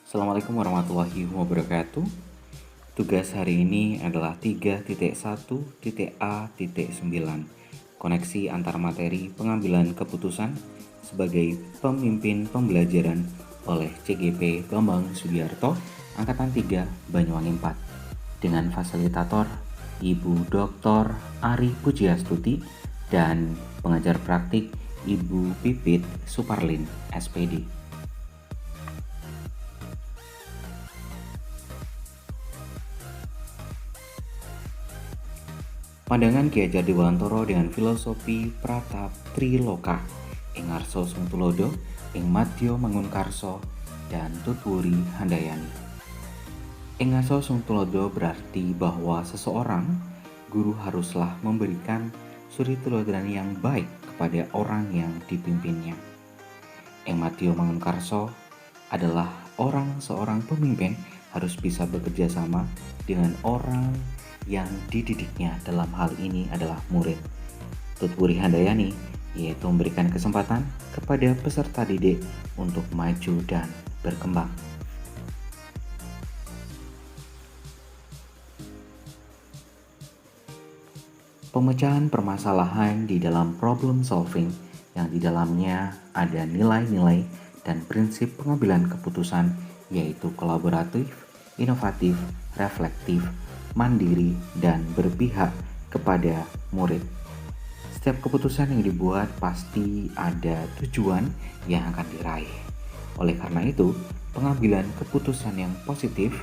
Assalamualaikum warahmatullahi wabarakatuh. Tugas hari ini adalah 3.1.A.9, koneksi antar materi pengambilan keputusan sebagai pemimpin pembelajaran oleh CGP Bambang Sugiarto, Angkatan 3, Banyuwangi 4, dengan fasilitator Ibu Dr. Ari Pujiastuti dan pengajar praktik Ibu Pipit Suparlin, SPD. Pandangan Ki Hajar Dewantara dengan filosofi Pratap Triloka ing Arsa Sungtulodo ing Madya Mangunkarsa dan Tutwuri Handayani. Ing Arsa Sungtulodo berarti bahwa seseorang guru haruslah memberikan suri teladan yang baik kepada orang yang dipimpinnya. Ing Madya Mangunkarsa adalah seorang pemimpin harus bisa bekerja sama dengan orang yang dididiknya, dalam hal ini adalah murid. Tutwuri Handayani yaitu memberikan kesempatan kepada peserta didik untuk maju dan berkembang. Pemecahan permasalahan di dalam problem solving yang di dalamnya ada nilai-nilai dan prinsip pengambilan keputusan yaitu kolaboratif, inovatif, reflektif, mandiri, dan berpihak kepada murid. Setiap keputusan yang dibuat pasti ada tujuan yang akan diraih. Oleh karena itu, pengambilan keputusan yang positif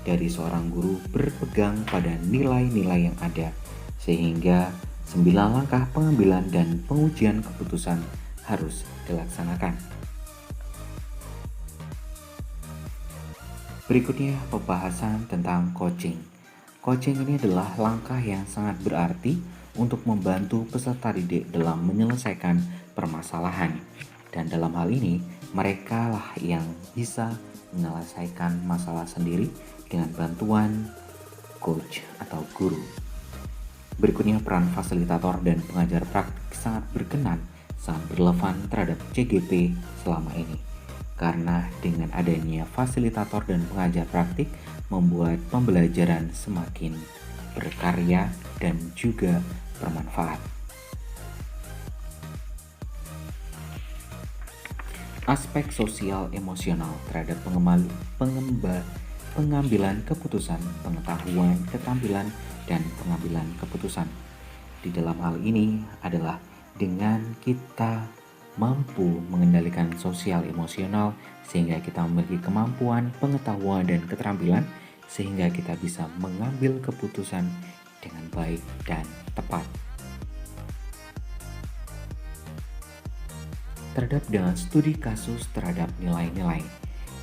dari seorang guru berpegang pada nilai-nilai yang ada, sehingga 9 langkah pengambilan dan pengujian keputusan harus dilaksanakan. Berikutnya pembahasan tentang coaching. Coaching ini adalah langkah yang sangat berarti untuk membantu peserta didik dalam menyelesaikan permasalahan. Dan dalam hal ini, mereka lah yang bisa menyelesaikan masalah sendiri dengan bantuan coach atau guru. Berikutnya peran fasilitator dan pengajar praktik sangat relevan terhadap CGP selama ini. Karena dengan adanya fasilitator dan pengajar praktik membuat pembelajaran semakin berkarya dan juga bermanfaat. Aspek sosial emosional terhadap pengambilan keputusan, pengetahuan, keterampilan, dan pengambilan keputusan. Di dalam hal ini adalah dengan kita mampu mengendalikan sosial emosional sehingga kita memiliki kemampuan, pengetahuan, dan keterampilan sehingga kita bisa mengambil keputusan dengan baik dan tepat. Terhadap dengan studi kasus terhadap nilai-nilai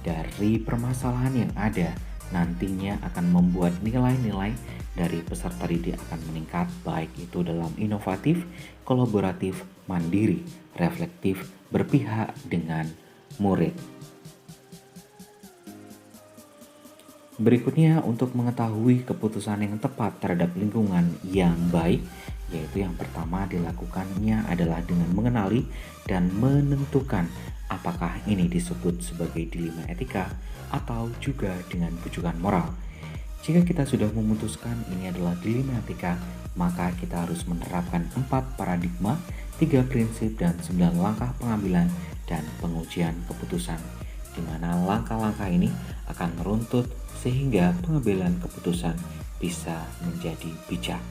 dari permasalahan yang ada nantinya akan membuat nilai-nilai dari peserta didik akan meningkat, baik itu dalam inovatif, kolaboratif, mandiri, reflektif, berpihak dengan murid. Berikutnya untuk mengetahui keputusan yang tepat terhadap lingkungan yang baik, yaitu yang pertama dilakukannya adalah dengan mengenali dan menentukan apakah ini disebut sebagai dilema etika atau juga dengan bujukan moral. Jika kita sudah memutuskan ini adalah dilema etika, maka kita harus menerapkan 4 paradigma, 3 prinsip, dan 9 langkah pengambilan dan pengujian keputusan, di mana langkah-langkah ini akan meruntut sehingga pengambilan keputusan bisa menjadi bijak.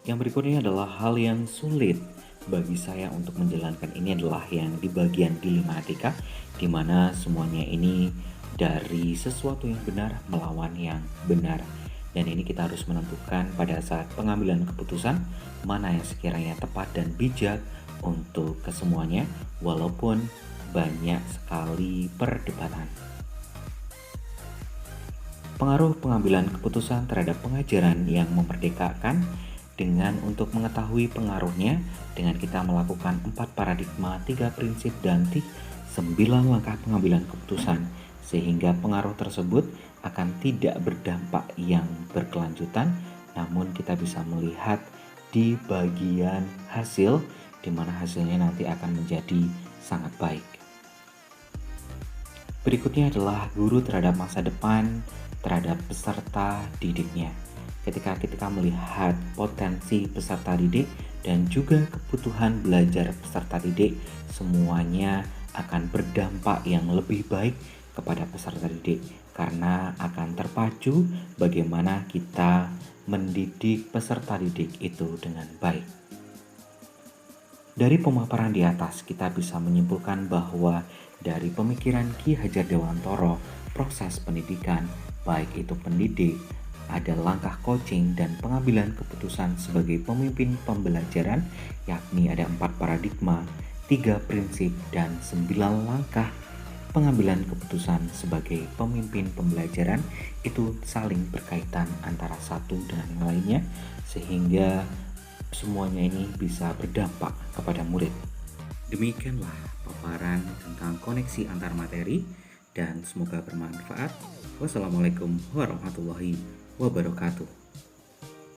Yang berikutnya adalah hal yang sulit bagi saya untuk menjalankan ini adalah yang di bagian dilema etika, di mana semuanya ini dari sesuatu yang benar melawan yang benar. Dan ini kita harus menentukan pada saat pengambilan keputusan mana yang sekiranya tepat dan bijak untuk kesemuanya, walaupun banyak sekali perdebatan. Pengaruh pengambilan keputusan terhadap pengajaran yang memerdekakan dengan untuk mengetahui pengaruhnya dengan kita melakukan 4 paradigma, 3 prinsip, dan 9 langkah pengambilan keputusan sehingga pengaruh tersebut akan tidak berdampak yang berkelanjutan namun kita bisa melihat di bagian hasil, di mana hasilnya nanti akan menjadi sangat baik. Berikutnya adalah guru terhadap masa depan terhadap peserta didiknya. Ketika kita melihat potensi peserta didik dan juga kebutuhan belajar peserta didik, semuanya akan berdampak yang lebih baik kepada peserta didik karena akan terpacu bagaimana kita mendidik peserta didik itu dengan baik. Dari pemaparan di atas, kita bisa menyimpulkan bahwa dari pemikiran Ki Hajar Dewantoro, proses pendidikan, baik itu pendidik, ada langkah coaching dan pengambilan keputusan sebagai pemimpin pembelajaran, yakni ada 4 paradigma, 3 prinsip, dan 9 langkah pengambilan keputusan sebagai pemimpin pembelajaran itu saling berkaitan antara satu dengan yang lainnya, sehingga semuanya ini bisa berdampak kepada murid. Demikianlah paparan tentang koneksi antar materi dan semoga bermanfaat. Wassalamualaikum warahmatullahi wabarakatuh.